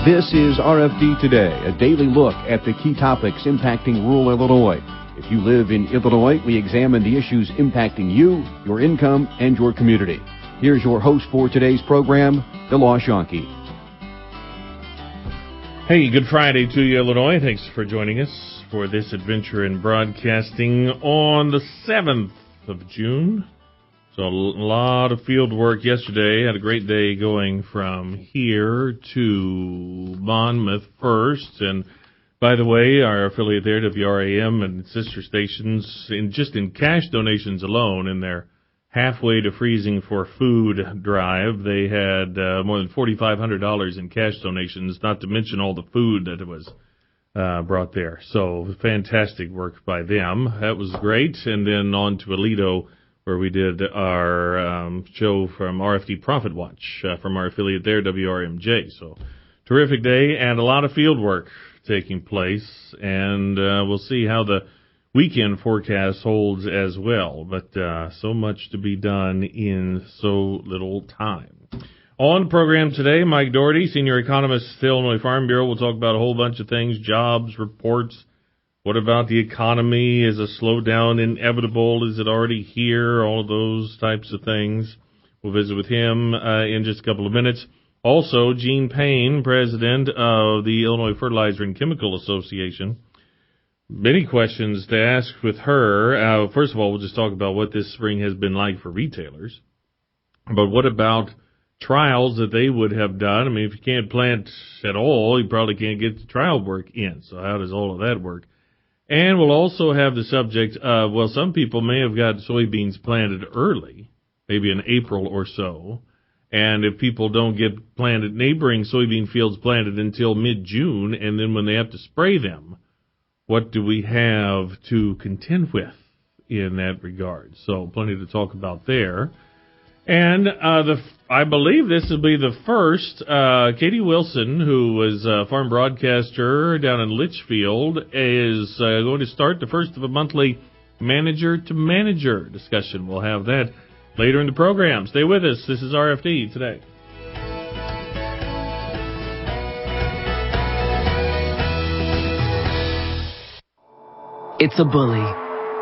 This is RFD Today, a daily look at the key topics impacting rural Illinois. If you live in Illinois, we examine the issues impacting you, your income, and your community. Here's your host for today's program, DeLaw Shonke. Hey, good Friday to you, Illinois. Thanks for joining us for this adventure in broadcasting on the 7th of June. So a lot of field work yesterday. Had a great day going from here to Monmouth first. And by the way, our affiliate there, WRAM, and sister stations, in cash donations alone, in their halfway to freezing for food drive, they had more than $4,500 in cash donations, not to mention all the food that was brought there. So fantastic work by them. That was great. And then on to Aledo, where we did our show from RFD Profit Watch from our affiliate there, WRMJ. So terrific day and a lot of field work taking place. And we'll see how the weekend forecast holds as well. But so much to be done in so little time. On the program today, Mike Doherty, senior economist at the Illinois Farm Bureau. We'll talk about a whole bunch of things, jobs, reports. What about the economy? Is a slowdown inevitable? Is it already here? All of those types of things. We'll visit with him in just a couple of minutes. Also, Jean Payne, president of the Illinois Fertilizer and Chemical Association. Many questions to ask with her. First of all, we'll just talk about what this spring has been like for retailers. But what about trials that they would have done? I mean, if you can't plant at all, you probably can't get the trial work in. So how does all of that work? And we'll also have the subject of, well, some people may have got soybeans planted early, maybe in April or so. And if people don't get planted, neighboring soybean fields planted until mid-June, and then when they have to spray them, what do we have to contend with in that regard? So plenty to talk about there. And I believe this will be the first. Katie Wilson, who was a farm broadcaster down in Litchfield, is going to start the first of a monthly manager-to-manager discussion. We'll have that later in the program. Stay with us. This is RFD Today. It's a bully,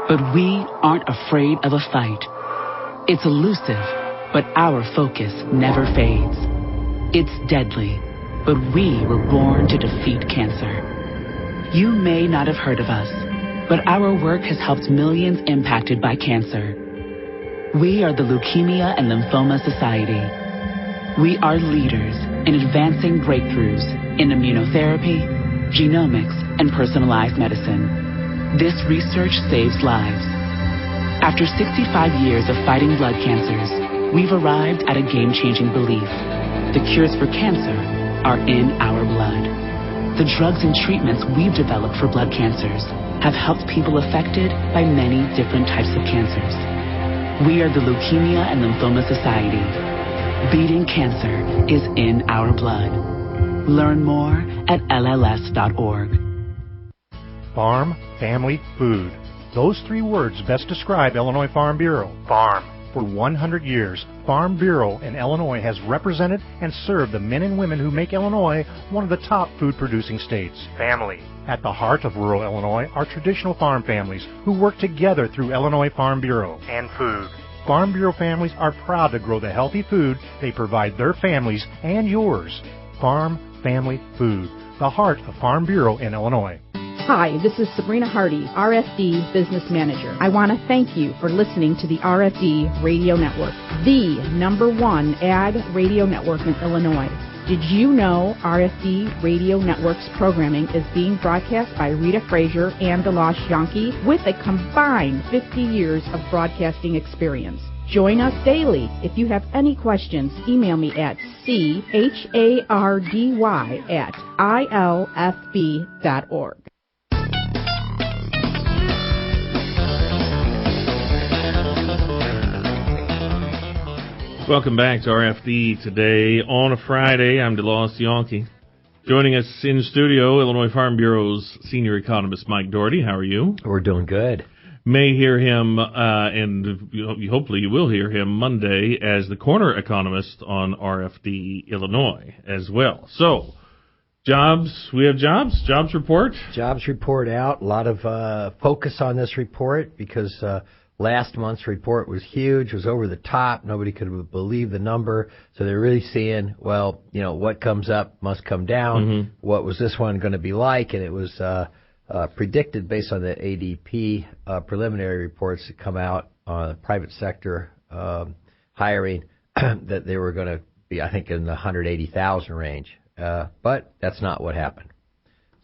but we aren't afraid of a fight. It's elusive, but our focus never fades. It's deadly, but we were born to defeat cancer. You may not have heard of us, but our work has helped millions impacted by cancer. We are the Leukemia and Lymphoma Society. We are leaders in advancing breakthroughs in immunotherapy, genomics, and personalized medicine. This research saves lives. After 65 years of fighting blood cancers, we've arrived at a game-changing belief. The cures for cancer are in our blood. The drugs and treatments we've developed for blood cancers have helped people affected by many different types of cancers. We are the Leukemia and Lymphoma Society. Beating cancer is in our blood. Learn more at lls.org. Farm, family, food. Those three words best describe Illinois Farm Bureau. Farm. For 100 years, Farm Bureau in Illinois has represented and served the men and women who make Illinois one of the top food-producing states. Family. At the heart of rural Illinois are traditional farm families who work together through Illinois Farm Bureau. And food. Farm Bureau families are proud to grow the healthy food they provide their families and yours. Farm, family, food. The heart of Farm Bureau in Illinois. Hi, this is Sabrina Hardy, RFD Business Manager. I want to thank you for listening to the RFD Radio Network, the #1 ag radio network in Illinois. Did you know RFD Radio Network's programming is being broadcast by Rita Frazier and DeLaw Shonke with a combined 50 years of broadcasting experience? Join us daily. If you have any questions, email me at chardy@ilfb.org. Welcome back to RFD Today on a Friday. I'm DeLaw Shonke. Joining us in studio, Illinois Farm Bureau's senior economist Mike Doherty. How are you? We're doing good. May hear him, and hopefully you will hear him Monday as the corner economist on RFD Illinois as well. So, Jobs. We have jobs report. Jobs report out. A lot of focus on this report because last month's report was huge, was over the top. Nobody could believe the number. So they're really seeing, well, what comes up must come down. Mm-hmm. What was this one going to be like? And it was predicted based on the ADP preliminary reports that come out on the private sector hiring that they were going to be, I think, in the 180,000 range. But that's not what happened.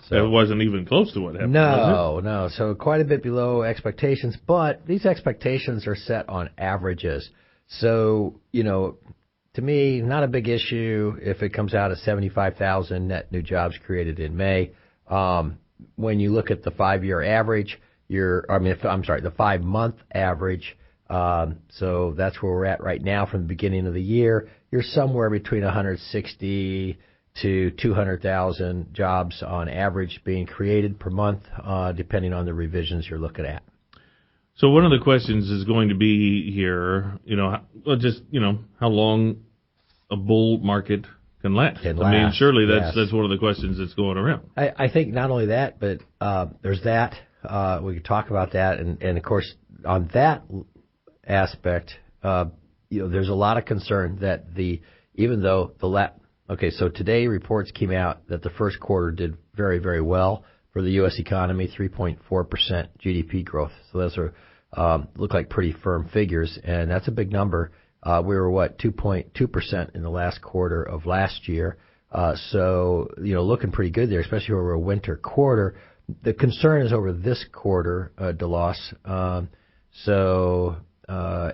So it wasn't even close to what happened. No. So quite a bit below expectations, but these expectations are set on averages. So, to me, not a big issue if it comes out at 75,000 net new jobs created in May. When you look at the 5-year average, the 5-month average, so that's where we're at right now from the beginning of the year, you're somewhere between 160 to 200,000 jobs on average being created per month, depending on the revisions you're looking at. So one of the questions is going to be here, how long a bull market can last. I mean, surely that's one of the questions that's going around. I think not only that, but there's that. We could talk about that, and of course, on that aspect, there's a lot of concern that so today reports came out that the first quarter did very, very well for the U.S. economy, 3.4% GDP growth. So those are look like pretty firm figures, and that's a big number. We were 2.2% in the last quarter of last year. So looking pretty good there, especially over a winter quarter. The concern is over this quarter, DeLoss.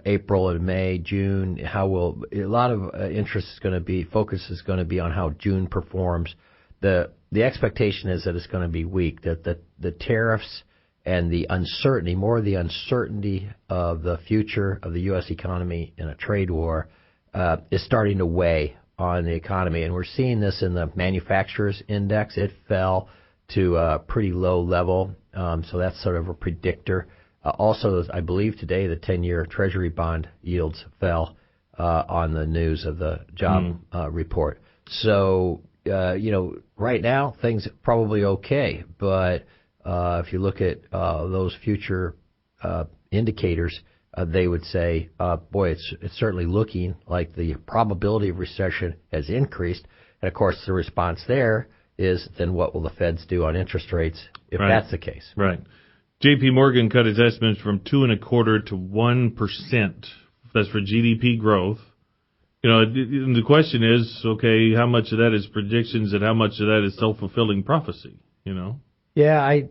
April and May, June, a lot of focus is going to be on how June performs. The expectation is that it's going to be weak, that the tariffs and the uncertainty, more of the uncertainty of the future of the U.S. economy in a trade war, is starting to weigh on the economy. And we're seeing this in the manufacturers index. It fell to a pretty low level, so that's sort of a predictor. Also, I believe today the 10-year Treasury bond yields fell on the news of the job report. So, right now things are probably okay. But if you look at those future indicators, they would say, it's certainly looking like the probability of recession has increased. And, of course, the response there is then what will the Feds do on interest rates if that's the case? Right. J.P. Morgan cut its estimates from 2.25% to 1%. That's for GDP growth. The question is, okay, how much of that is predictions and how much of that is self-fulfilling prophecy? Yeah, I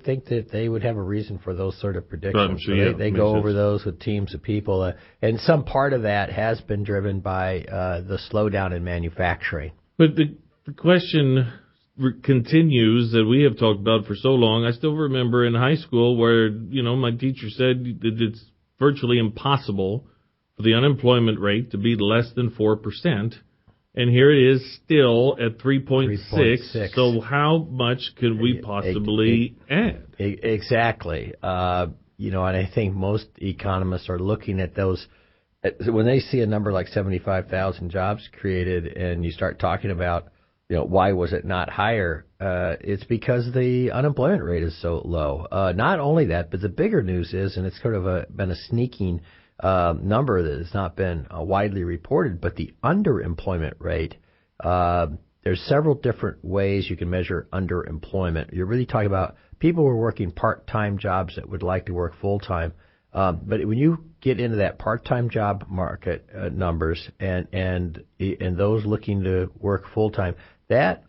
think that they would have a reason for those sort of predictions. Sure, they go over those with teams of people, and some part of that has been driven by the slowdown in manufacturing. But the question continues that we have talked about for so long. I still remember in high school where, my teacher said that it's virtually impossible for the unemployment rate to be less than 4%. And here it is still at 3.6. So how much could we possibly add? Exactly. And I think most economists are looking at those. When they see a number like 75,000 jobs created and you start talking about why was it not higher? It's because the unemployment rate is so low. Not only that, but the bigger news is, and it's sort of been a sneaking number that has not been widely reported, but the underemployment rate, there's several different ways you can measure underemployment. You're really talking about people who are working part-time jobs that would like to work full-time. But when you get into that part-time job market numbers and those looking to work full-time, that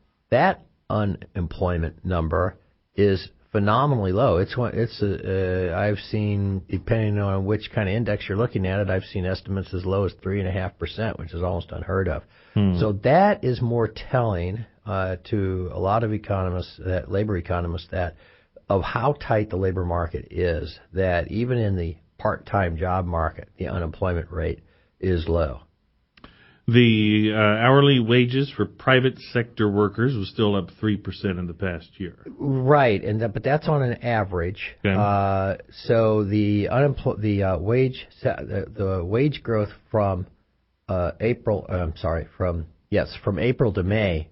unemployment number is phenomenally low. I've seen, depending on which kind of index you're looking at it, I've seen estimates as low as 3.5%, which is almost unheard of. So that is more telling to a lot of economists, labor economists, of how tight the labor market is, that even in the part-time job market, the unemployment rate is low. The hourly wages for private sector workers was still up 3% in the past year. Right, but that's on an average. Okay. So the wage growth from April to May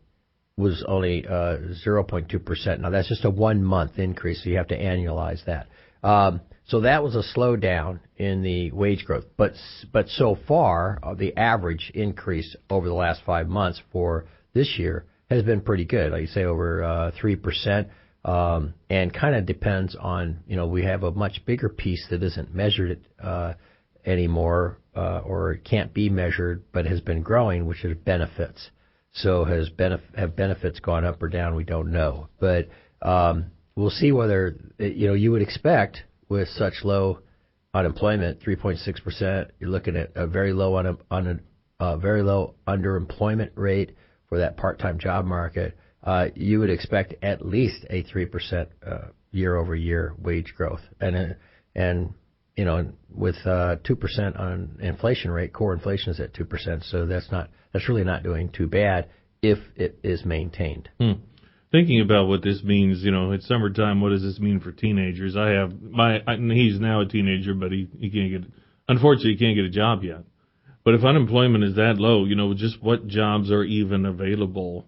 was only 0.2%. Now, that's just a 1-month increase, so you have to annualize that. So that was a slowdown in the wage growth. But so far, the average increase over the last 5 months for this year has been pretty good, like you say, over 3%. And kind of depends on, we have a much bigger piece that isn't measured anymore, or it can't be measured, but has been growing, which is benefits. So have benefits gone up or down? We don't know. But we'll see whether, you would expect with such low unemployment, 3.6%, you're looking at a very low very low underemployment rate for that part-time job market. You would expect at least a 3% year-over-year wage growth, and with 2% on inflation rate, core inflation is at 2%, so that's really not doing too bad if it is maintained. Thinking about what this means, it's summertime. What does this mean for teenagers? He's now a teenager, but unfortunately, he can't get a job yet. But if unemployment is that low, just what jobs are even available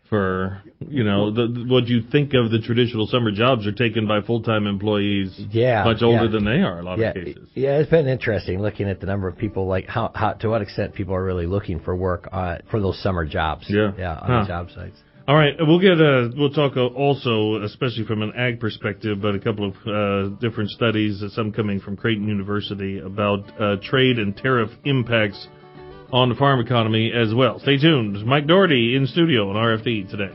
for, what you think of the traditional summer jobs are taken by full-time employees much older than they are in a lot of cases. Yeah, it's been interesting looking at the number of people, like how to what extent people are really looking for work for those summer jobs. On the job sites. All right, we'll talk also, especially from an ag perspective, but a couple of different studies, some coming from Creighton University, about trade and tariff impacts on the farm economy as well. Stay tuned. Mike Doherty in studio on RFD today.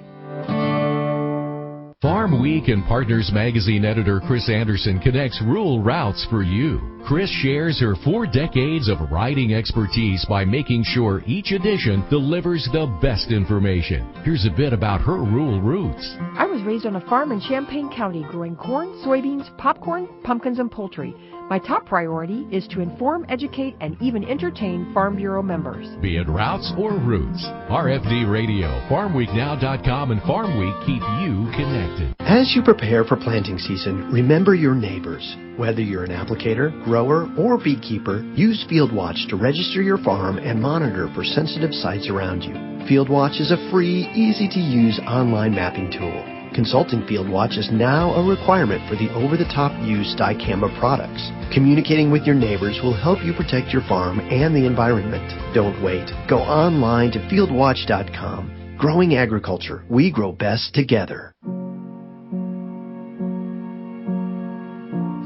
Farm Week and Partners Magazine editor Chris Anderson connects rural routes for you. Chris shares her 4 decades of writing expertise by making sure each edition delivers the best information. Here's a bit about her rural roots. I was raised on a farm in Champaign County growing corn, soybeans, popcorn, pumpkins, and poultry. My top priority is to inform, educate, and even entertain Farm Bureau members. Be it routes or roots, RFD Radio, FarmWeekNow.com, and Farm Week keep you connected. As you prepare for planting season, remember your neighbors. Whether you're an applicator, grower, or beekeeper, use FieldWatch to register your farm and monitor for sensitive sites around you. FieldWatch is a free, easy-to-use online mapping tool. Consulting FieldWatch is now a requirement for the over-the-top use dicamba products. Communicating with your neighbors will help you protect your farm and the environment. Don't wait. Go online to fieldwatch.com. Growing agriculture, we grow best together.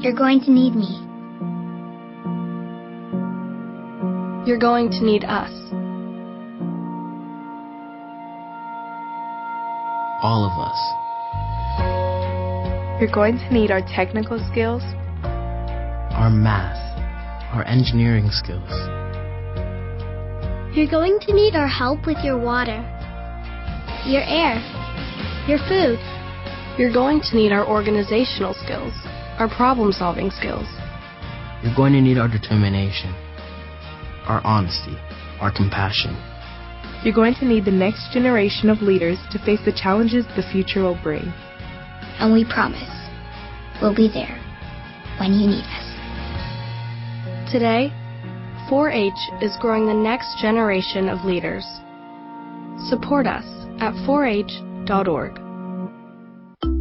You're going to need me. You're going to need us. All of us. You're going to need our technical skills, our math, our engineering skills. You're going to need our help with your water, your air, your food. You're going to need our organizational skills, our problem-solving skills. You're going to need our determination, our honesty, our compassion. You're going to need the next generation of leaders to face the challenges the future will bring. And we promise we'll be there when you need us. Today, 4-H is growing the next generation of leaders. Support us at 4h.org.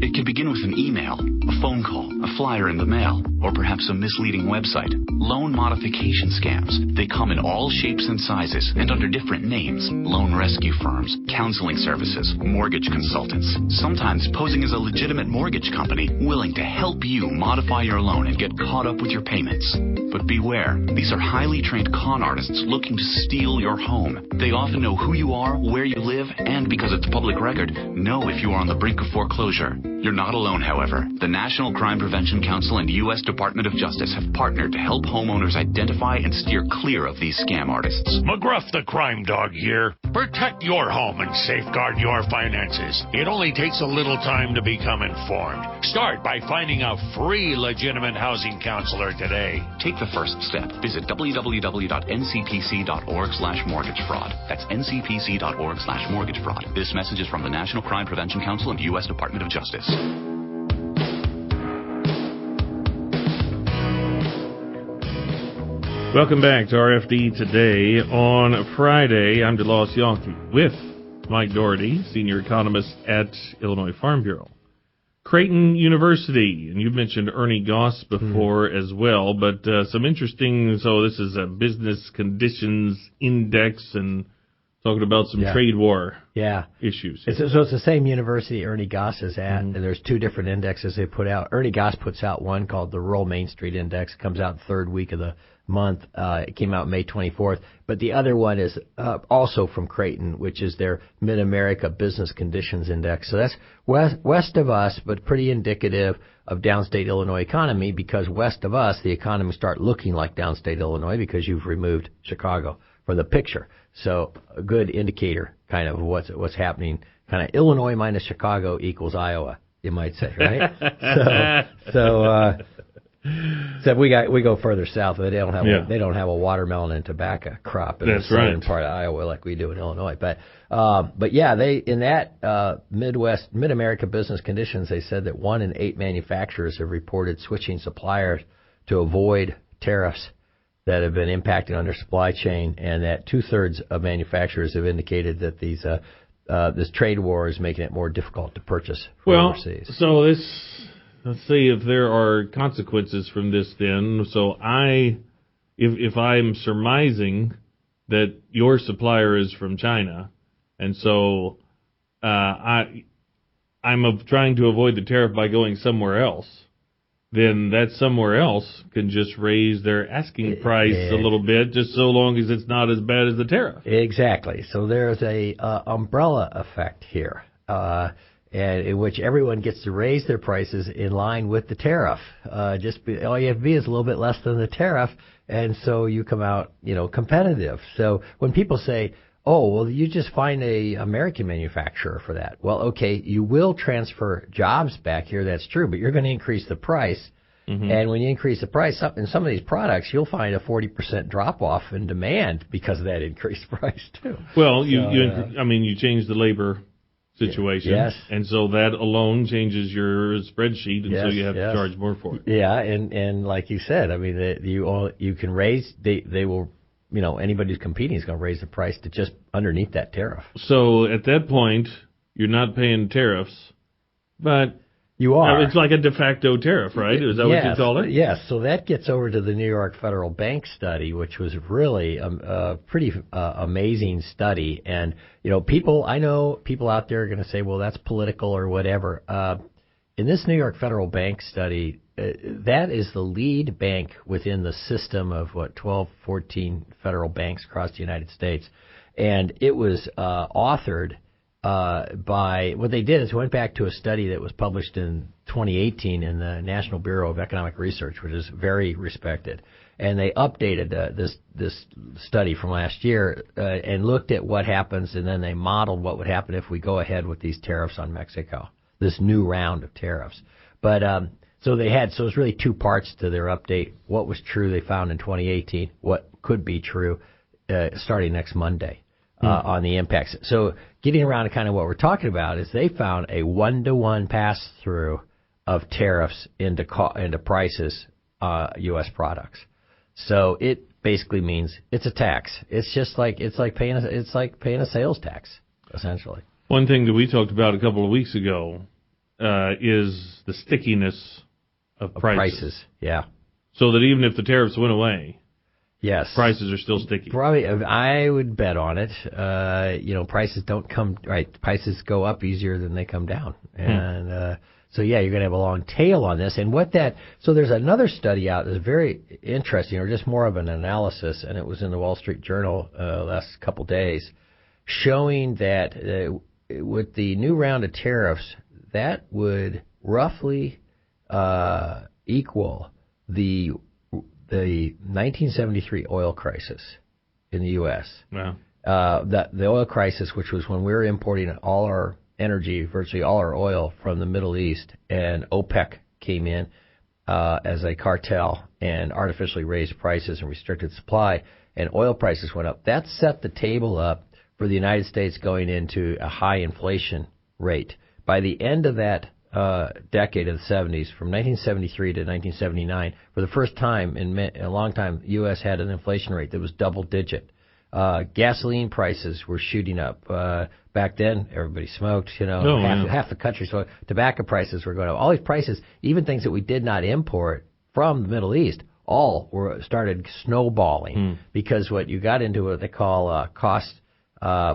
It can begin with an email, a phone call, a flyer in the mail, or perhaps a misleading website. Loan modification scams. They come in all shapes and sizes and under different names. Loan rescue firms, counseling services, mortgage consultants, sometimes posing as a legitimate mortgage company willing to help you modify your loan and get caught up with your payments. But beware, these are highly trained con artists looking to steal your home. They often know who you are, where you live, and because it's public record, know if you are on the brink of foreclosure. You're not alone, however. The National Crime Prevention Council and U.S. Department of Justice have partnered to help homeowners identify and steer clear of these scam artists. McGruff the Crime Dog here. Protect your home and safeguard your finances. It only takes a little time to become informed. Start by finding a free legitimate housing counselor today. Take the first step. Visit www.ncpc.org/mortgage-fraud. That's ncpc.org/mortgage-fraud. This message is from the National Crime Prevention Council and U.S. Department of Justice. Welcome back to RFD Today on Friday. I'm DeLoss Yonke with Mike Doherty, senior economist at Illinois Farm Bureau. Creighton University, and you've mentioned Ernie Goss before as well, but some interesting, so this is a business conditions index and talking about some trade war issues. So it's the same university Ernie Goss is at, and there's two different indexes they put out. Ernie Goss puts out one called the Rural Main Street Index. It comes out the third week of the month. It came out May 24th. But the other one is also from Creighton, which is their Mid-America Business Conditions Index. So that's west of us, but pretty indicative of downstate Illinois economy, because west of us, the economy start looking like downstate Illinois because you've removed Chicago from the picture. So a good indicator kind of what's happening. Kind of Illinois minus Chicago equals Iowa, you might say, right? So we go further south. They don't have a watermelon and tobacco crop in the southern part of Iowa like we do in Illinois. But they in that Mid-America Business Conditions, they said that 1 in 8 manufacturers have reported switching suppliers to avoid tariffs that have been impacting on their supply chain, and that 2/3 of manufacturers have indicated that this trade war is making it more difficult to purchase from overseas. So let's see if there are consequences from this then. So if I'm surmising that your supplier is from China, and so I'm trying to avoid the tariff by going somewhere else, then that somewhere else can just raise their asking price a little bit, just so long as it's not as bad as the tariff. Exactly. So there's a umbrella effect here. And in which everyone gets to raise their prices in line with the tariff. All you have to be is a little bit less than the tariff, and so you come out, competitive. So when people say, "Oh, well, you just find a American manufacturer for that," well, okay, you will transfer jobs back here. That's true, but you're going to increase the price. And when you increase the price up in some of these products, you'll find a 40% drop off in demand because of that increased price too. Well, you change the labor situation. Yes. And so that alone changes your spreadsheet, and so you have to charge more for it. Yeah, and like you said, I mean, you can raise, they will, anybody who's competing is going to raise the price to just underneath that tariff. So at that point, you're not paying tariffs, but you are. It's like a de facto tariff, right? Is that what you call it? Yes. So that gets over to the New York Federal Bank study, which was really a pretty amazing study. And, I know people out there are going to say, well, that's political or whatever. In this New York Federal Bank study, that is the lead bank within the system of 12, 14 federal banks across the United States. And it was authored by what they did is went back to a study that was published in 2018 in the National Bureau of Economic Research, which is very respected, and they updated this study from last year and looked at what happens, and then they modeled what would happen if we go ahead with these tariffs on Mexico, this new round of tariffs. But so it's really two parts to their update: what was true they found in 2018, what could be true starting next Monday. On the impacts. So getting around to kind of what we're talking about is they found a 1-to-1 pass-through of tariffs into prices, U.S. products. So it basically means it's a tax. It's just like paying a sales tax, essentially. One thing that we talked about a couple of weeks ago is the stickiness of prices. Yeah. So that even if the tariffs went away, yes, prices are still sticky. Probably, I would bet on it. Prices don't come right. Prices go up easier than they come down, and so you're going to have a long tail on this. And so there's another study out that's very interesting, or just more of an analysis, and it was in the Wall Street Journal last couple days, showing that with the new round of tariffs, that would roughly equal the 1973 oil crisis in the U.S. Wow. The oil crisis, which was when we were importing all our energy, virtually all our oil from the Middle East, and OPEC came in as a cartel and artificially raised prices and restricted supply, and oil prices went up. That set the table up for the United States going into a high inflation rate. By the end of that decade of the 70s, from 1973 to 1979, for the first time in a long time, the U.S. had an inflation rate that was double-digit. Gasoline prices were shooting up. Back then, everybody smoked, half the country smoked. Tobacco prices were going up. All these prices, even things that we did not import from the Middle East, all started snowballing because what you got into what they call cost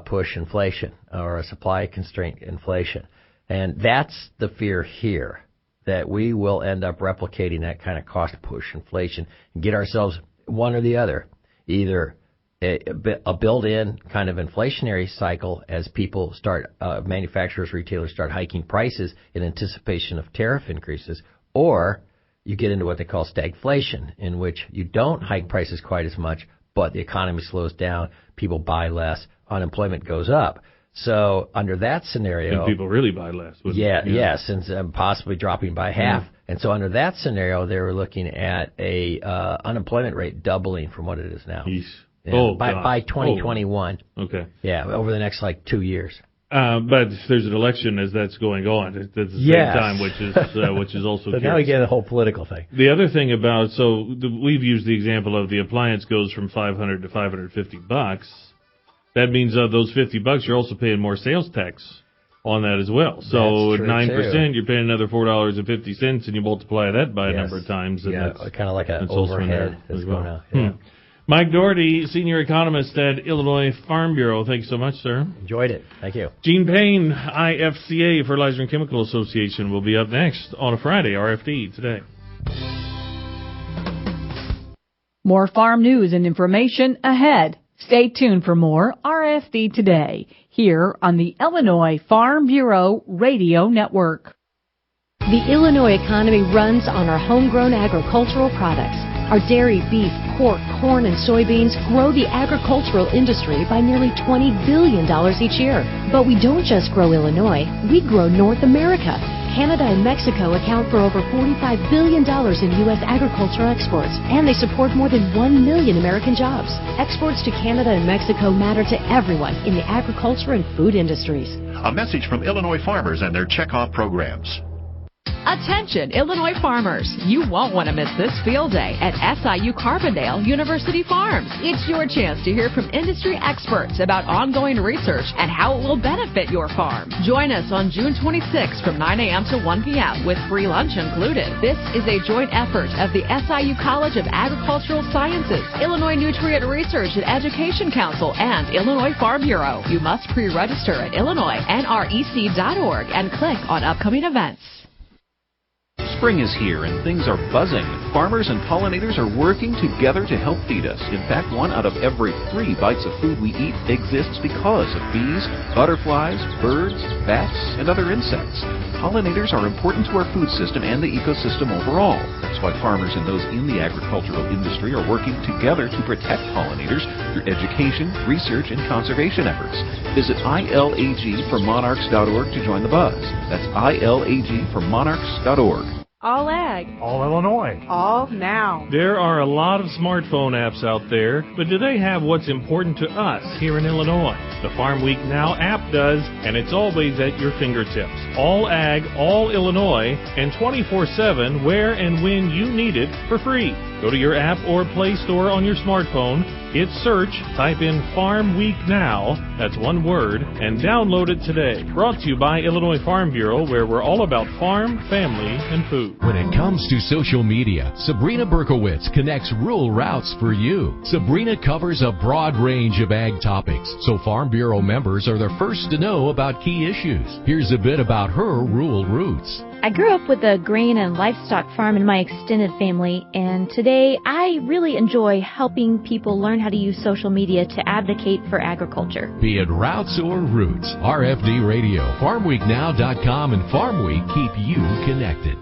push inflation or a supply constraint inflation. And that's the fear here, that we will end up replicating that kind of cost push inflation and get ourselves one or the other, either a built-in kind of inflationary cycle as people start, manufacturers, retailers start hiking prices in anticipation of tariff increases, or you get into what they call stagflation, in which you don't hike prices quite as much, but the economy slows down, people buy less, unemployment goes up. So under that scenario, and people really buy less. Yes, and possibly dropping by half. And so under that scenario, they were looking at a unemployment rate doubling from what it is now. By 2021. Okay. Yeah, over the next 2 years. But there's an election as that's going on at the same time, which is also. So now we get a whole political thing. The other thing about we've used the example of the appliance goes from $500 to $550. That means those $50 you're also paying more sales tax on that as well. So at 9% you're paying another $4.50, and you multiply that by a number of times. And kind of like an overhead that's going out. Yeah. Mike Doherty, senior economist at Illinois Farm Bureau. Thanks so much, sir. Enjoyed it. Thank you. Gene Payne, IFCA, Fertilizer and Chemical Association, will be up next on a Friday, RFD today. More farm news and information ahead. Stay tuned for more RFD Today, here on the Illinois Farm Bureau Radio Network. The Illinois economy runs on our homegrown agricultural products. Our dairy, beef, pork, corn, and soybeans grow the agricultural industry by nearly $20 billion each year. But we don't just grow Illinois, we grow North America. Canada and Mexico account for over $45 billion in U.S. agricultural exports, and they support more than 1 million American jobs. Exports to Canada and Mexico matter to everyone in the agriculture and food industries. A message from Illinois farmers and their checkoff programs. Attention, Illinois farmers. You won't want to miss this field day at SIU Carbondale University Farms. It's your chance to hear from industry experts about ongoing research and how it will benefit your farm. Join us on June 26th from 9 a.m. to 1 p.m. with free lunch included. This is a joint effort of the SIU College of Agricultural Sciences, Illinois Nutrient Research and Education Council, and Illinois Farm Bureau. You must pre-register at IllinoisNREC.org and click on upcoming events. Spring is here and things are buzzing. Farmers and pollinators are working together to help feed us. In fact, 1 out of every 3 bites of food we eat exists because of bees, butterflies, birds, bats, and other insects. Pollinators are important to our food system and the ecosystem overall. That's why farmers and those in the agricultural industry are working together to protect pollinators through education, research, and conservation efforts. Visit ILAGformonarchs.org to join the buzz. That's ILAGformonarchs.org. All ag. All Illinois. All now. There are a lot of smartphone apps out there, but do they have what's important to us here in Illinois? The Farm Week Now app does, and it's always at your fingertips. All ag, all Illinois, and 24/7 where and when you need it for free. Go to your app or Play Store on your smartphone, hit search, type in Farm Week Now, that's one word, and download it today. Brought to you by Illinois Farm Bureau, where we're all about farm, family, and food. When it comes to social media, Sabrina Berkowitz connects rural routes for you. Sabrina covers a broad range of ag topics, so Farm Bureau members are the first to know about key issues. Here's a bit about her rural roots. I grew up with a grain and livestock farm in my extended family, and today I really enjoy helping people learn how to use social media to advocate for agriculture. Be it routes or roots, RFD Radio, FarmWeekNow.com, and Farm Week keep you connected.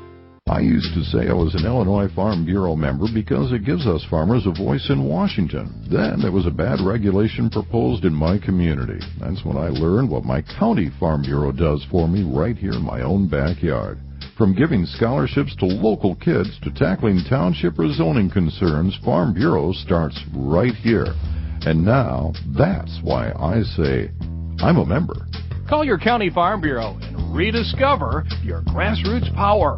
I used to say I was an Illinois Farm Bureau member because it gives us farmers a voice in Washington. Then there was a bad regulation proposed in my community. That's when I learned what my county Farm Bureau does for me right here in my own backyard. From giving scholarships to local kids to tackling township or zoning concerns, Farm Bureau starts right here. And now, that's why I say I'm a member. Call your county Farm Bureau and rediscover your grassroots power.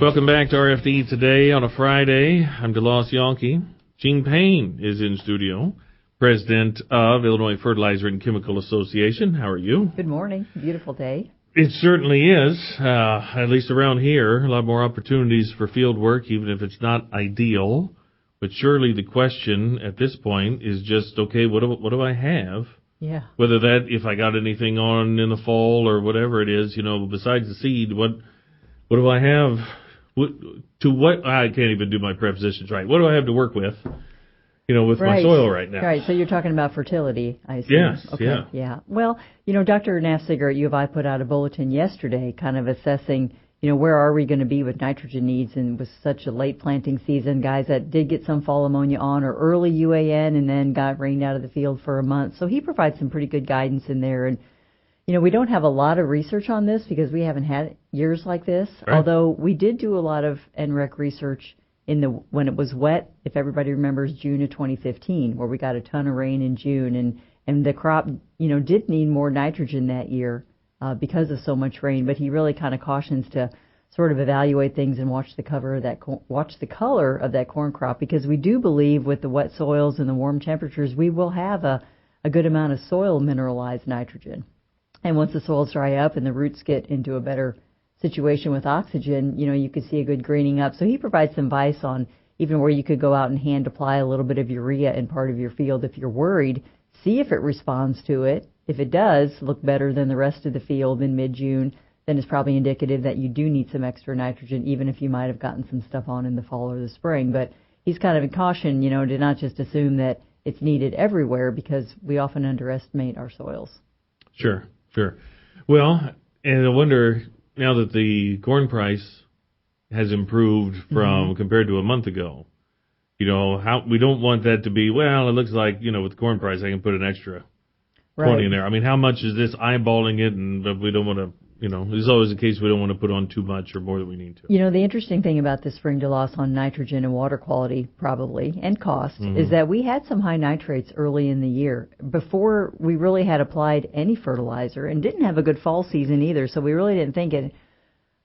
Welcome back to RFD Today on a Friday. I'm DeLoss Yonke. Gene Payne is in studio, president of Illinois Fertilizer and Chemical Association. How are you? Good morning. Beautiful day. It certainly is, at least around here. A lot more opportunities for field work, even if it's not ideal. But surely the question at this point is just, okay, what do I have? Yeah. Whether that, if I got anything on in the fall or whatever it is, besides the seed, what do I have? I can't even do my prepositions right. What do I have to work with, with my soil right now? Right, so you're talking about fertility, I assume. Yes, okay. Yeah. Well, Dr. Nafziger at U of I put out a bulletin yesterday kind of assessing, where are we going to be with nitrogen needs, and with such a late planting season, guys that did get some fall ammonia on or early UAN and then got rained out of the field for a month. So he provides some pretty good guidance in there. And we don't have a lot of research on this because we haven't had years like this, right. Although we did do a lot of NREC research when it was wet, if everybody remembers June of 2015, where we got a ton of rain in June, and the crop, did need more nitrogen that year because of so much rain. But he really kind of cautions to sort of evaluate things and watch the color of that corn crop, because we do believe with the wet soils and the warm temperatures, we will have a good amount of soil mineralized nitrogen. And once the soils dry up and the roots get into a better situation with oxygen, you could see a good greening up. So he provides some advice on even where you could go out and hand apply a little bit of urea in part of your field if you're worried. See if it responds to it. If it does look better than the rest of the field in mid-June, then it's probably indicative that you do need some extra nitrogen, even if you might have gotten some stuff on in the fall or the spring. But he's kind of in caution, to not just assume that it's needed everywhere, because we often underestimate our soils. Sure. Well, and I wonder, now that the corn price has improved from compared to a month ago, how we don't want that to be, well, it looks like, with the corn price, I can put an extra 20 in there. I mean, how much is this eyeballing it? But we don't want to, there's always the case we don't want to put on too much or more than we need to. The interesting thing about this spring loss on nitrogen and water quality, probably, and cost, is that we had some high nitrates early in the year before we really had applied any fertilizer, and didn't have a good fall season either. So we really didn't think it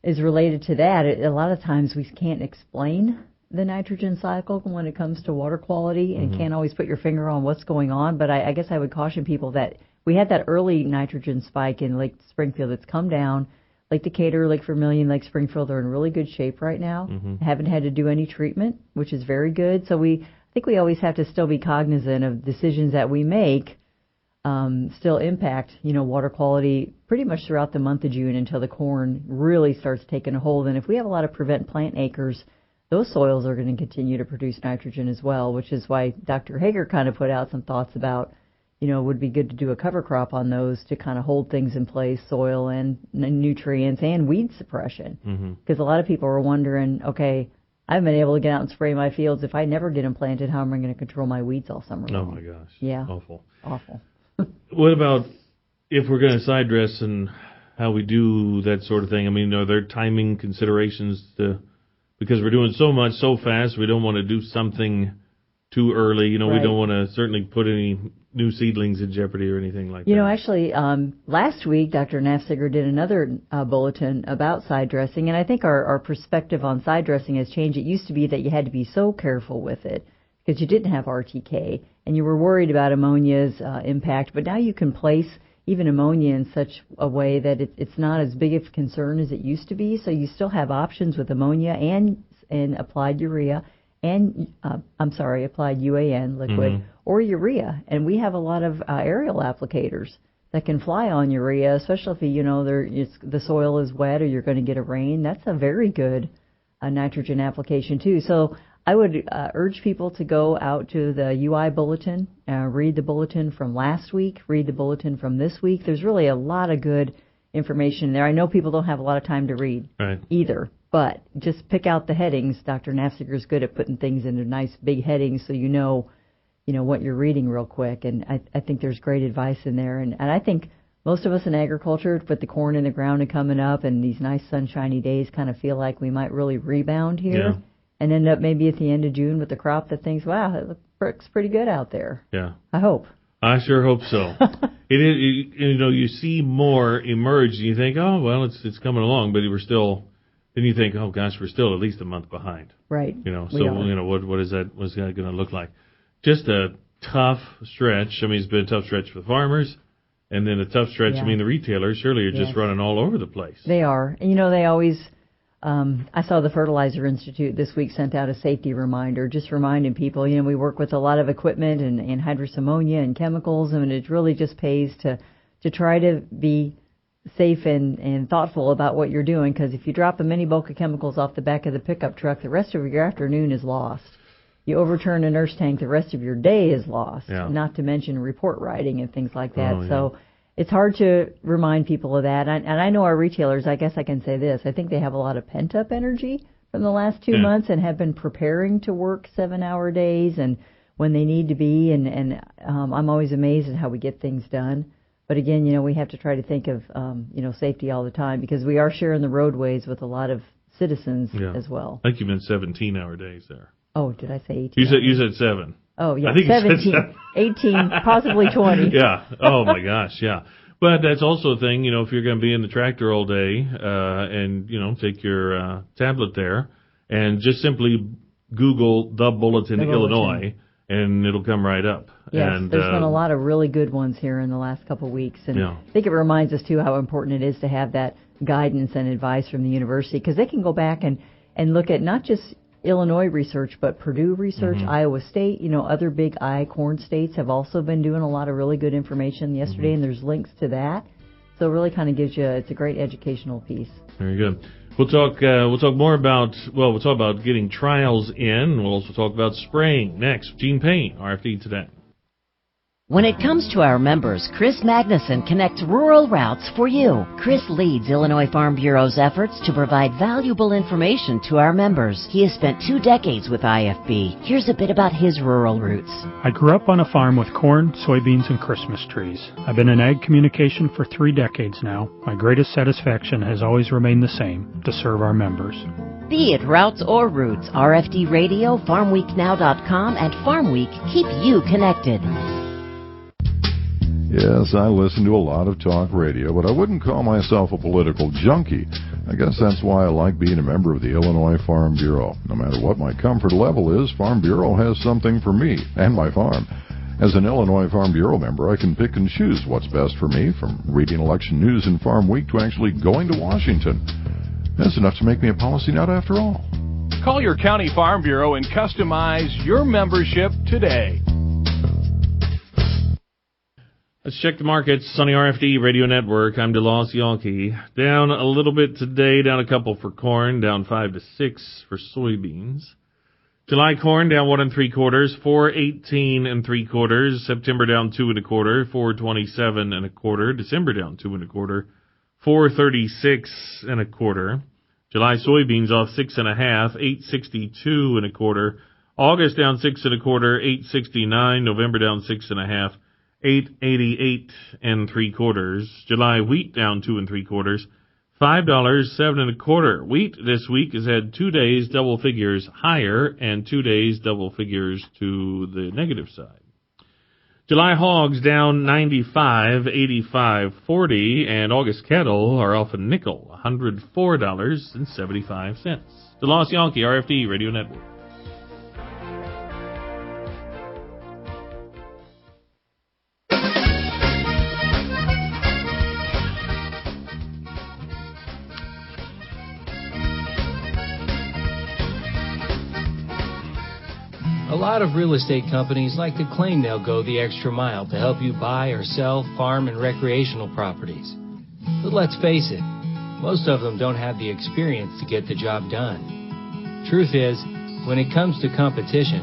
is related to that. A lot of times we can't explain the nitrogen cycle when it comes to water quality, and can't always put your finger on what's going on. But I guess I would caution people that we had that early nitrogen spike in Lake Springfield. It's come down. Lake Decatur, Lake Vermilion, Lake Springfield are in really good shape right now. Haven't had to do any treatment, which is very good. So I think we always have to still be cognizant of decisions that we make still impact, water quality pretty much throughout the month of June until the corn really starts taking a hold. And if we have a lot of prevent plant acres, those soils are going to continue to produce nitrogen as well, which is why Dr. Hager kind of put out some thoughts about, would be good to do a cover crop on those to kind of hold things in place, soil and nutrients and weed suppression. Because a lot of people are wondering, okay, I haven't been able to get out and spray my fields. If I never get them planted, how am I going to control my weeds all summer long? Oh, my gosh. Yeah. Awful. What about if we're going to side dress and how we do that sort of thing? I mean, are there timing considerations because we're doing so much so fast, we don't want to do something too early. Right. We don't want to certainly put any new seedlings in jeopardy or anything like that. Actually, last week, Dr. Nafziger did another bulletin about side dressing, and I think our perspective on side dressing has changed. It used to be that you had to be so careful with it because you didn't have RTK, and you were worried about ammonia's impact, but now you can place even ammonia in such a way that it's not as big of a concern as it used to be, so you still have options with ammonia and applied urea, and applied UAN liquid or urea. And we have a lot of aerial applicators that can fly on urea, especially if the soil is wet or you're going to get a rain. That's a very good nitrogen application too. So I would urge people to go out to the UI bulletin, read the bulletin from last week, read the bulletin from this week. There's really a lot of good information there. I know people don't have a lot of time to read either, but just pick out the headings. Dr. Nafziger's good at putting things into nice big headings so you know what you're reading real quick. And I think there's great advice in there. And I think most of us in agriculture, with the corn in the ground and coming up and these nice sunshiny days, kind of feel like we might really rebound here. Yeah. And end up maybe at the end of June with the crop that thinks, wow, it looks pretty good out there. Yeah. I hope. I sure hope so. It is, you see more emerge and you think, oh, well, it's coming along, but we're still then you think, oh gosh, we're still at least a month behind. Right. What is that? What's that going to look like? Just a tough stretch. I mean, it's been a tough stretch for the farmers, and then a tough stretch. Yeah. I mean, the retailers surely are just running all over the place. They are. And, they always. I saw the Fertilizer Institute this week sent out a safety reminder, just reminding people. We work with a lot of equipment and anhydrous ammonia and chemicals, and it really just pays to try to be safe and thoughtful about what you're doing, because if you drop a mini bulk of chemicals off the back of the pickup truck, the rest of your afternoon is lost. You overturn a nurse tank, the rest of your day is lost, not to mention report writing and things like that. So it's hard to remind people of that. And I know our retailers, I guess I can say this, I think they have a lot of pent-up energy from the last 2 months and have been preparing to work 7-hour days and when they need to be. And I'm always amazed at how we get things done. But again, we have to try to think of, safety all the time, because we are sharing the roadways with a lot of citizens as well. I think you meant 17-hour days there. Oh, did I say 18? You said 7. Oh, yeah, I think 17, 18, possibly 20. Yeah. Oh, my gosh, yeah. But that's also a thing, if you're going to be in the tractor all day and, take your tablet there and just simply Google The Bulletin Illinois, and it'll come right up. Yes, and, there's been a lot of really good ones here in the last couple of weeks. And I think it reminds us, too, how important it is to have that guidance and advice from the university, because they can go back and look at not just Illinois research, but Purdue research, Iowa State, other big corn states have also been doing a lot of really good information yesterday, and there's links to that. So it really kind of gives you, it's a great educational piece. Very good. We'll talk more about, we'll talk about getting trials in. We'll also talk about spraying next. Gene Payne, RFD Today. When it comes to our members, Chris Magnuson connects rural routes for you. Chris leads Illinois Farm Bureau's efforts to provide valuable information to our members. He has spent 2 decades with IFB. Here's a bit about his rural roots. I grew up on a farm with corn, soybeans, and Christmas trees. I've been in ag communication for 3 decades now. My greatest satisfaction has always remained the same, to serve our members. Be it routes or roots, RFD Radio, FarmWeekNow.com, and Farm Week keep you connected. Yes, I listen to a lot of talk radio, but I wouldn't call myself a political junkie. I guess that's why I like being a member of the Illinois Farm Bureau. No matter what my comfort level is, Farm Bureau has something for me and my farm. As an Illinois Farm Bureau member, I can pick and choose what's best for me, from reading election news in Farm Week to actually going to Washington. That's enough to make me a policy nut after all. Call your county farm bureau and customize your membership today. Let's check the markets on the RFD Radio Network. I'm DeLoss Yankee. Down a little bit today, down a couple for corn, down 5 to 6 for soybeans. July corn down 1 3/4, 4.18 3/4. September down 2 1/4, 4.27 1/4. December down 2 1/4, 4.36 1/4. July soybeans off 6 1/2, 8.62 1/4. August down 6 1/4, 8.69. November down 6 1/2. 8.88 3/4. July wheat down 2 3/4, $5 7 1/4. Wheat this week has had 2 days double figures higher and 2 days double figures to the negative side. July hogs down 95, 85, 40, and August cattle are off a nickel, $104.75. DeLoss Yankee, RFD Radio Network. A lot of real estate companies like to claim they'll go the extra mile to help you buy or sell farm and recreational properties. But let's face it, most of them don't have the experience to get the job done. Truth is, when it comes to competition,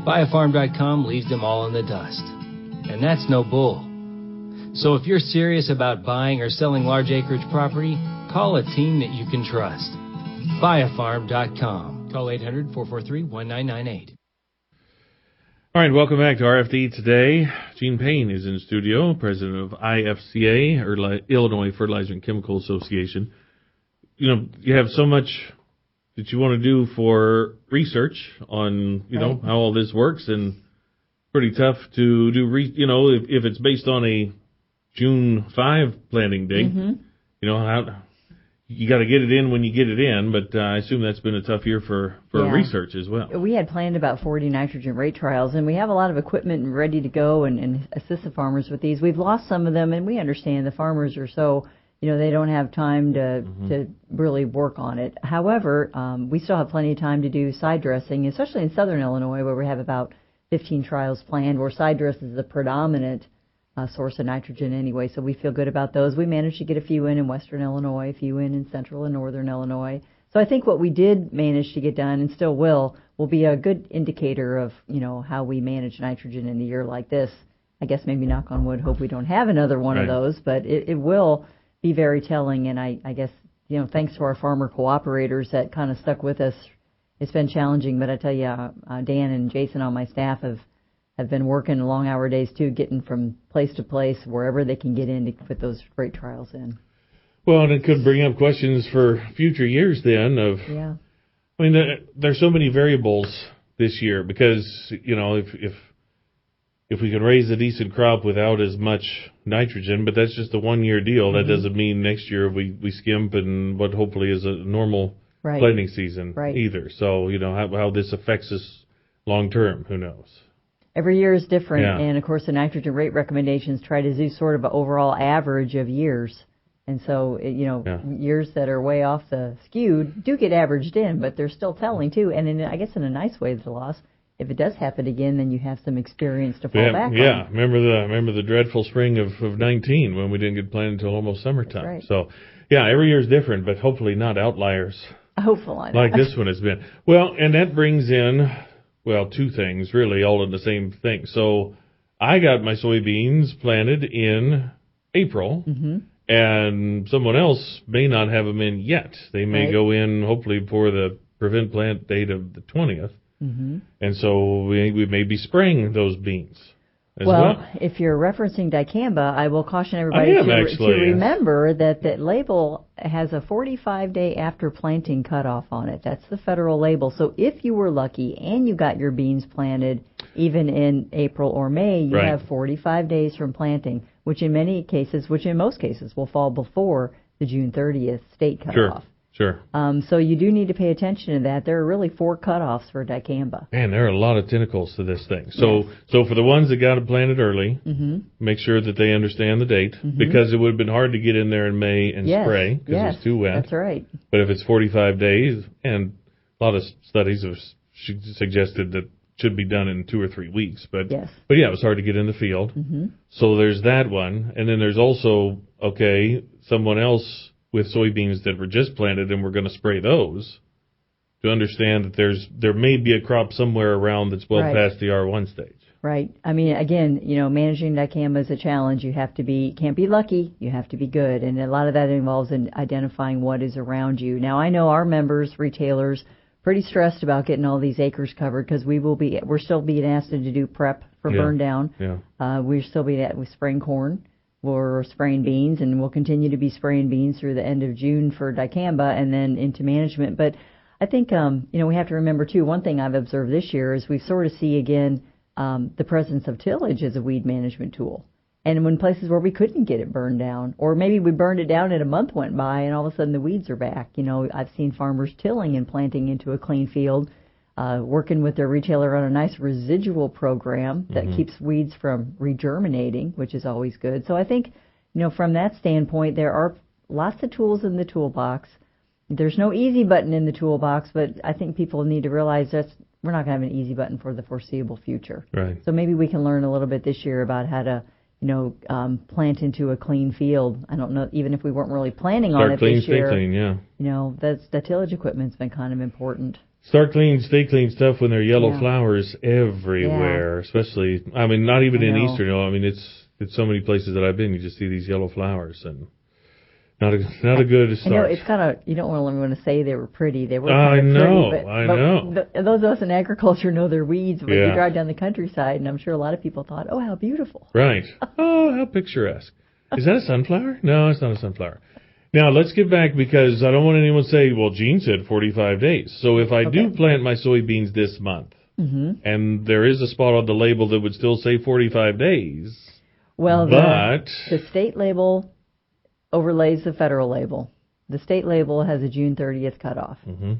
BuyAFarm.com leaves them all in the dust. And that's no bull. So if you're serious about buying or selling large acreage property, call a team that you can trust. BuyAFarm.com. Call 800-443-1998. All right, welcome back to RFD Today. Gene Payne is in studio, president of IFCA, or Illinois Fertilizer and Chemical Association. You have so much that you want to do for research on, how all this works, and pretty tough to do, if it's based on a June 5 planting date, how you got to get it in when you get it in, but I assume that's been a tough year for research as well. We had planned about 40 nitrogen rate trials, and we have a lot of equipment ready to go and assist the farmers with these. We've lost some of them, and we understand the farmers are so, they don't have time to really work on it. However, we still have plenty of time to do side dressing, especially in southern Illinois, where we have about 15 trials planned, where side dress is the predominant source of nitrogen anyway, so we feel good about those. We managed to get a few in western Illinois, a few in central and northern Illinois. So I think what we did manage to get done, and still will be a good indicator of, how we manage nitrogen in a year like this. I guess maybe knock on wood, hope we don't have another one of those, but it will be very telling, and I guess, thanks to our farmer cooperators that kind of stuck with us. It's been challenging, but I tell you, Dan and Jason on my staff have been working long hour days too, getting from place to place, wherever they can get in to put those rate trials in. Well, and it could bring up questions for future years then of, I mean, there's so many variables this year because, if we can raise a decent crop without as much nitrogen, but that's just a 1-year deal. That doesn't mean next year we skimp and what hopefully is a normal planting season either. So, how this affects us long term, who knows? Every year is different, and of course the nitrogen rate recommendations try to do sort of an overall average of years. And so, years that are way off the skewed do get averaged in, but they're still telling too. And I guess in a nice way, the loss, if it does happen again, then you have some experience to fall back on. Yeah, remember the dreadful spring of 19 when we didn't get planted until almost summertime. Right. So, every year is different, but hopefully not outliers. Hopefully not. Like this one has been. Well, and that brings in, two things, really, all in the same thing. So I got my soybeans planted in April, and someone else may not have them in yet. They may go in, hopefully, before the prevent plant date of the 20th. And so we may be spraying those beans as well. If you're referencing dicamba, I will caution everybody to remember that that label has a 45-day after planting cutoff on it. That's the federal label. So if you were lucky and you got your beans planted even in April or May, you have 45 days from planting, which in most cases will fall before the June 30th state cutoff. Sure. So you do need to pay attention to that. There are really 4 cutoffs for dicamba. Man, there are a lot of tentacles to this thing. So for the ones that got it planted early, make sure that they understand the date, because it would have been hard to get in there in May and spray because it was too wet. That's right. But if it's 45 days, and a lot of studies have suggested that should be done in 2 or 3 weeks. But it was hard to get in the field. So there's that one. And then there's also, someone else with soybeans that were just planted and we're going to spray those, to understand that there may be a crop somewhere around that's well past the R1 stage. Right. I mean, again, managing dicamba is a challenge. You have to can't be lucky. You have to be good. And a lot of that involves in identifying what is around you. Now, I know our members, retailers, pretty stressed about getting all these acres covered because we're still being asked to do prep for burn down. We're still being spraying corn. We're spraying beans, and we'll continue to be spraying beans through the end of June for dicamba and then into management. But I think, we have to remember, too, one thing I've observed this year is we sort of see, again, the presence of tillage as a weed management tool. And when places where we couldn't get it burned down, or maybe we burned it down and a month went by and all of a sudden the weeds are back. I've seen farmers tilling and planting into a clean field, working with their retailer on a nice residual program that keeps weeds from regerminating, which is always good. So I think, from that standpoint, there are lots of tools in the toolbox. There's no easy button in the toolbox, but I think people need to realize that we're not going to have an easy button for the foreseeable future. Right. So maybe we can learn a little bit this year about how to, plant into a clean field. I don't know, even if we weren't really planning on it this year. Start clean, stay clean, that's the tillage equipment's been kind of important. Start clean, stay clean stuff when there are yellow flowers everywhere, especially, not even in Eastern. It's so many places that I've been, you just see these yellow flowers, and not a good start. It's kind of, you don't really want to say they were pretty. They were kind of pretty. I know. Those of us in agriculture know they're weeds. But you drive down the countryside, and I'm sure a lot of people thought, oh, how beautiful. Right. Oh, how picturesque. Is that a sunflower? No, it's not a sunflower. Now, let's get back, because I don't want anyone to say, well, Gene said 45 days. So if I do plant my soybeans this month, and there is a spot on the label that would still say 45 days, the state label overlays the federal label. The state label has a June 30th cutoff. Mm-hmm.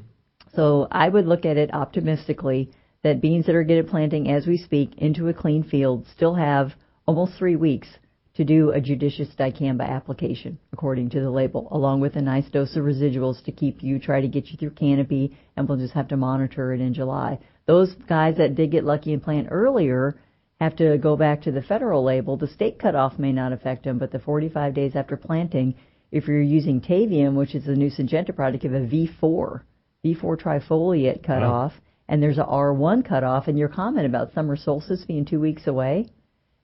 So I would look at it optimistically that beans that are getting planting as we speak into a clean field still have almost 3 weeks to do a judicious dicamba application, according to the label, along with a nice dose of residuals to try to get you through canopy, and we'll just have to monitor it in July. Those guys that did get lucky and plant earlier have to go back to the federal label. The state cutoff may not affect them, but the 45 days after planting, if you're using Tavium, which is the new Syngenta product, you have a V4 trifoliate cutoff, and there's a R1 cutoff, and your comment about summer solstice being 2 weeks away,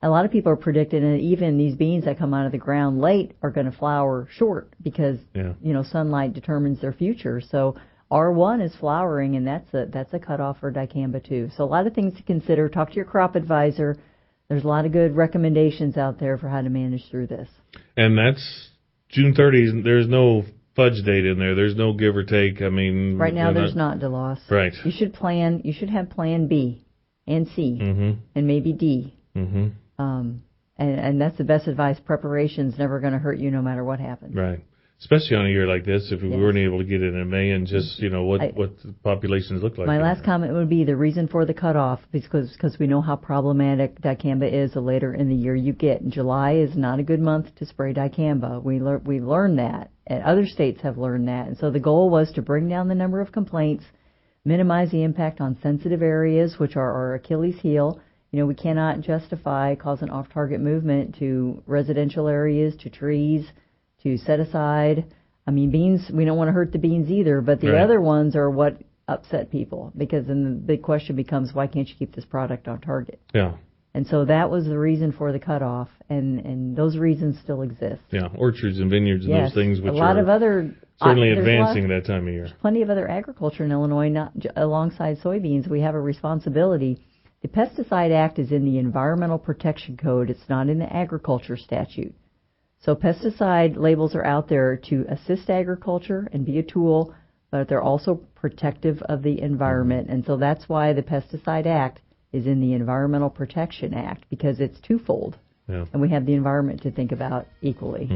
a lot of people are predicting that even these beans that come out of the ground late are going to flower short because, sunlight determines their future. So R1 is flowering, and that's a cutoff for dicamba too. So a lot of things to consider. Talk to your crop advisor. There's a lot of good recommendations out there for how to manage through this. And that's June 30th. There's no fudge date in there. There's no give or take. I mean, right now there's not, DeLoss. Right. You should have plan B and C and maybe D. Mm-hmm. And that's the best advice. Preparation's never going to hurt you no matter what happens. Right. Especially on a year like this, if we weren't able to get it in May and just, what the populations look like. My last comment would be the reason for the cutoff, because we know how problematic dicamba is the later in the year you get. And July is not a good month to spray dicamba. We learned that, and other states have learned that. And so the goal was to bring down the number of complaints, minimize the impact on sensitive areas, which are our Achilles heel. We cannot justify causing off-target movement to residential areas, to trees, to set aside. I mean, beans, we don't want to hurt the beans either, but the other ones are what upset people, because then the big question becomes, why can't you keep this product on target? Yeah. And so that was the reason for the cutoff, and those reasons still exist. Yeah, orchards and vineyards and those things, which certainly advancing that time of year. Plenty of other agriculture in Illinois, not alongside soybeans. We have a responsibility. The Pesticide Act is in the Environmental Protection Code. It's not in the agriculture statute. So pesticide labels are out there to assist agriculture and be a tool, but they're also protective of the environment. And so that's why the Pesticide Act is in the Environmental Protection Act, because it's twofold. Yeah. And we have the environment to think about equally.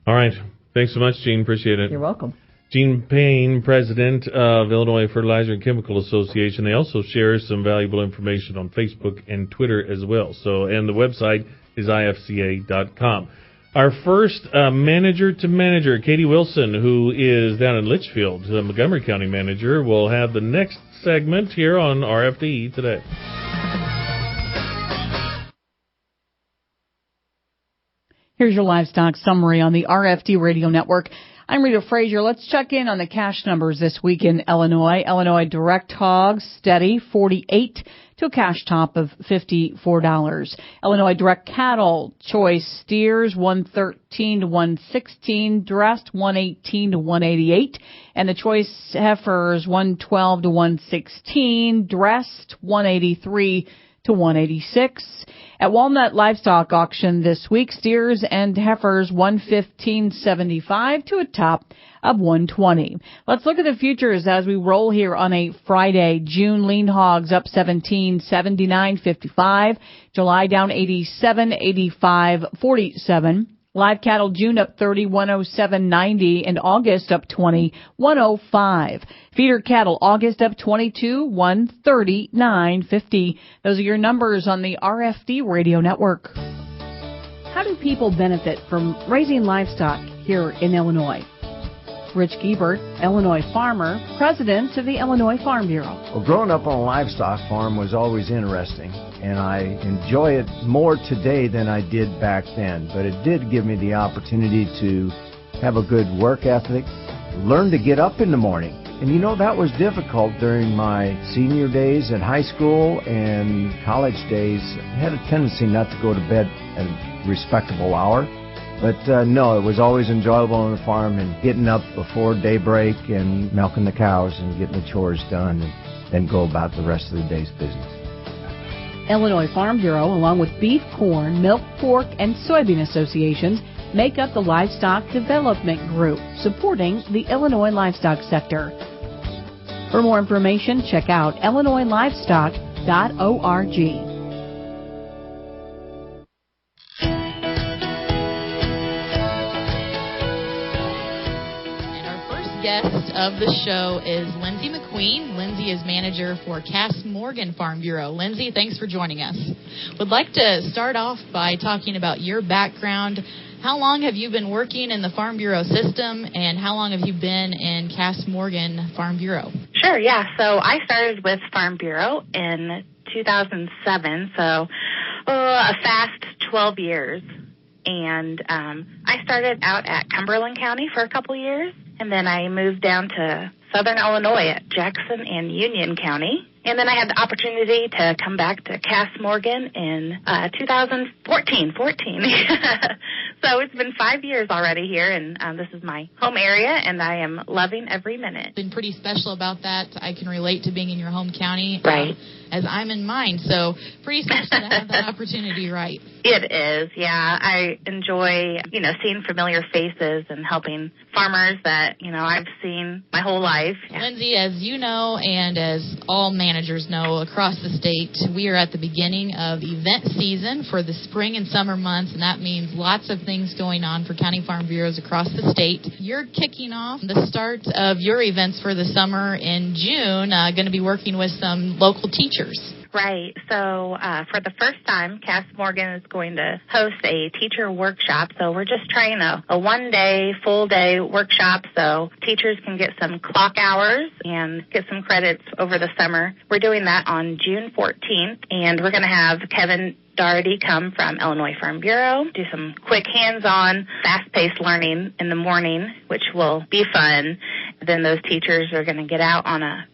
All right. Thanks so much, Gene. Appreciate it. You're welcome. Gene Payne, president of Illinois Fertilizer and Chemical Association. They also share some valuable information on Facebook and Twitter as well. And the website is ifca.com. Our first manager-to-manager, Katie Wilson, who is down in Litchfield, the Montgomery County manager, will have the next segment here on RFD Today. Here's your livestock summary on the RFD Radio Network. I'm Rita Frazier. Let's check in on the cash numbers this week in Illinois. Illinois direct hogs steady, 48 to a cash top of $54. Illinois direct cattle choice steers 113 to 116, dressed 118 to 188, and the choice heifers 112 to 116, dressed 183 to 186. At Walnut Livestock Auction this week, steers and heifers 115.75 to a top of 120. Let's look at the futures as we roll here on a Friday. June lean hogs up 17, 79.55. July down 87, 85.47. Live cattle June up 30, 107.90, and August up 20, 105. Feeder cattle August up 22, 139.50. Those are your numbers on the RFD Radio Network. How do people benefit from raising livestock here in Illinois? Rich Giebert, Illinois farmer, president of the Illinois Farm Bureau. Well, growing up on a livestock farm was always interesting, and I enjoy it more today than I did back then. But it did give me the opportunity to have a good work ethic, learn to get up in the morning. And that was difficult during my senior days at high school and college days. I had a tendency not to go to bed at a respectable hour. But no, it was always enjoyable on the farm and getting up before daybreak and milking the cows and getting the chores done and then go about the rest of the day's business. Illinois Farm Bureau, along with beef, corn, milk, pork, and soybean associations, make up the Livestock Development Group, supporting the Illinois livestock sector. For more information, check out illinoislivestock.org. guest of the show is Lindsay McQueen. Lindsay is manager for Cass Morgan Farm Bureau. Lindsay, thanks for joining us. Would like to start off by talking about your background. How long have you been working in the Farm Bureau system, and how long have you been in Cass Morgan Farm Bureau? Sure, yeah. So I started with Farm Bureau in 2007, so a fast 12 years. And I started out at Cumberland County for a couple years, and then I moved down to Southern Illinois at Jackson and Union County. And then I had the opportunity to come back to Cass Morgan in 2014. So it's been 5 years already here, and this is my home area, and I am loving every minute. Been pretty special about that. I can relate to being in your home county, right? As I'm in mine, so pretty special to have that opportunity, right? It is, yeah. I enjoy, seeing familiar faces and helping farmers that, I've seen my whole life. Yeah. Lindsay, as you know, and as all managers know across the state, we are at the beginning of event season for the spring and summer months, and that means lots of things going on for county farm bureaus across the state. You're kicking off the start of your events for the summer in June, going to be working with some local teachers. Right. So for the first time, Cass Morgan is going to host a teacher workshop. So we're just trying a one-day, full-day workshop so teachers can get some clock hours and get some credits over the summer. We're doing that on June 14th, and we're going to have Kevin Doherty come from Illinois Farm Bureau, do some quick hands-on, fast-paced learning in the morning, which will be fun. Then those teachers are going to get out on a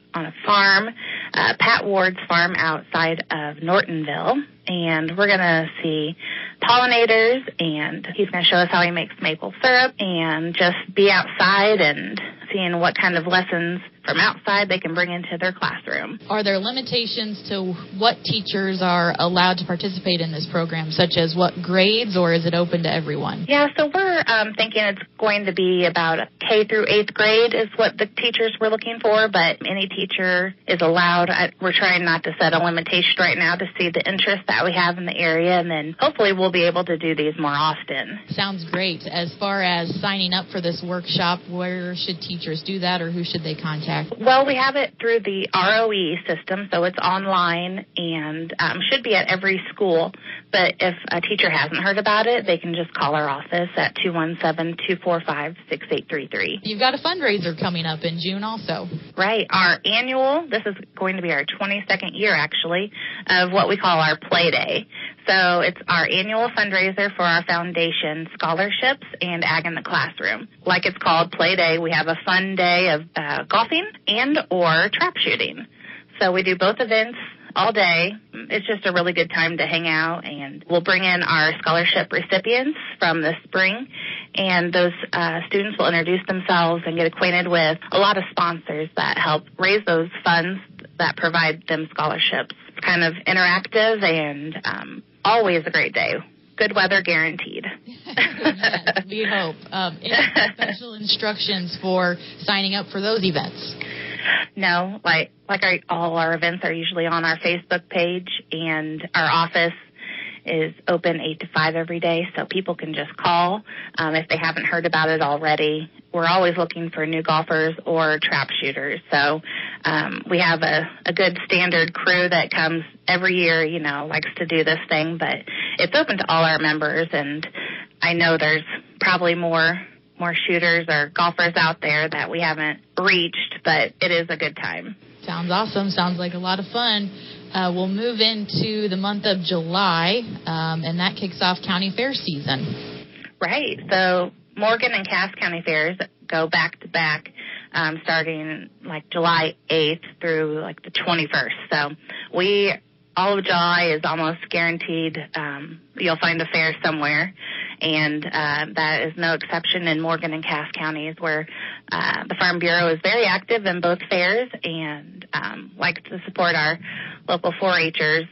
farm, Pat Ward's farm outside of Nortonville, and we're going to see pollinators, and he's going to show us how he makes maple syrup and just be outside and seeing what kind of lessons from outside they can bring into their classroom. Are there limitations to what teachers are allowed to participate in this program, such as what grades, or is it open to everyone? Yeah, so we're thinking it's going to be about K through 8th grade is what the teachers were looking for, but any teacher is allowed. We're trying not to set a limitation right now to see the interest that we have in the area, and then hopefully we'll be able to do these more often. Sounds great. As far as signing up for this workshop, where should teachers do that, or who should they contact? Well, we have it through the ROE system, so it's online and should be at every school. But if a teacher hasn't heard about it, they can just call our office at 217-245-6833. You've got a fundraiser coming up in June also. Right. Our annual, this is going to be our 22nd year, actually, of what we call our Play Day. So it's our annual fundraiser for our foundation scholarships and Ag in the Classroom. Like it's called Play Day, we have a fun day of golfing and or trap shooting. So we do both events all day. It's just a really good time to hang out, and we'll bring in our scholarship recipients from the spring, and those students will introduce themselves and get acquainted with a lot of sponsors that help raise those funds that provide them scholarships. It's kind of interactive and always a great day. Good weather guaranteed. Yes, we hope. Any special instructions for signing up for those events? No, all our events are usually on our Facebook page, and our office is open 8 to 5 every day, so people can just call if they haven't heard about it already. We're always looking for new golfers or trap shooters, so we have a good standard crew that comes every year, likes to do this thing, but it's open to all our members, and I know there's probably more shooters or golfers out there that we haven't reached, but it is a good time. Sounds awesome. Sounds like a lot of fun. We'll move into the month of July, and that kicks off county fair season. Right. So Morgan and Cass County Fairs go back to back, starting July 8th through the 21st. So all of July is almost guaranteed. You'll find a fair somewhere, and that is no exception in Morgan and Cass counties, where the Farm Bureau is very active in both fairs and likes to support our local 4-H'ers.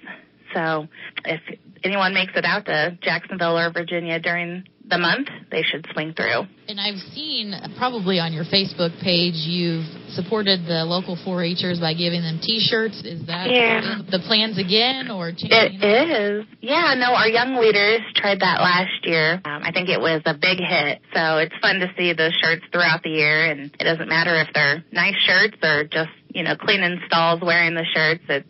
So if anyone makes it out to Jacksonville or Virginia during the month, they should swing through. And I've seen probably on your Facebook page you've supported the local 4-Hers by giving them T-shirts. Is that the plans again or changing? It is. Yeah, no, our young leaders tried that last year. I think it was a big hit. So it's fun to see those shirts throughout the year, and it doesn't matter if they're nice shirts or just, cleaning stalls wearing the shirts. It's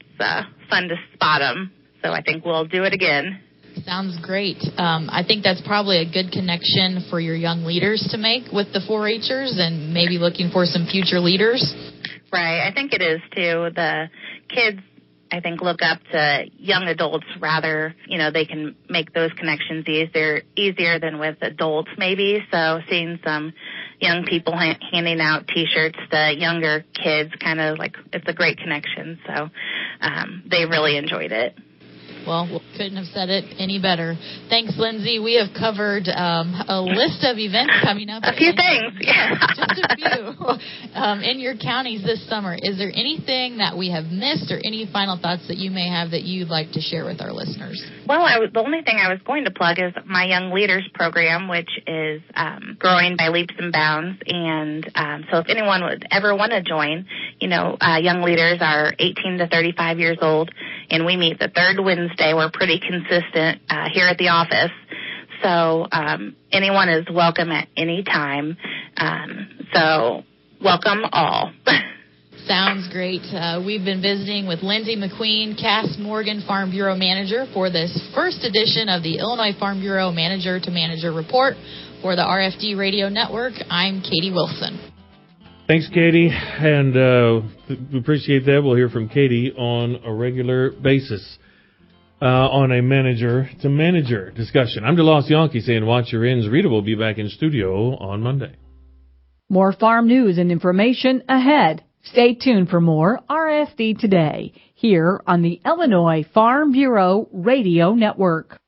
fun to spot them. So I think we'll do it again. Sounds great. I think that's probably a good connection for your young leaders to make with the 4-Hers and maybe looking for some future leaders. Right. I think it is, too. The kids, I think, look up to young adults rather. They can make those connections easier than with adults, maybe. So seeing some young people handing out T-shirts to younger kids, kind of like it's a great connection. So they really enjoyed it. Well, couldn't have said it any better. Thanks, Lindsay. We have covered a list of events coming up. A few things, yeah. Just a few in your counties this summer. Is there anything that we have missed or any final thoughts that you may have that you'd like to share with our listeners? Well, the only thing I was going to plug is my Young Leaders program, which is growing by leaps and bounds. And so if anyone would ever want to join, Young Leaders are 18 to 35 years old, and we meet the third Wednesday. We're pretty consistent here at the office. So anyone is welcome at any time. So welcome all. Sounds great. We've been visiting with Lindsay McQueen, Cass Morgan Farm Bureau Manager, for this first edition of the Illinois Farm Bureau Manager to Manager Report for the RFD Radio Network. I'm Katie Wilson. Thanks, Katie, and we appreciate that. We'll hear from Katie on a regular basis on a manager-to-manager discussion. I'm DeLoss Yankee saying watch your ends. Rita will be back in studio on Monday. More farm news and information ahead. Stay tuned for more RFD Today here on the Illinois Farm Bureau Radio Network.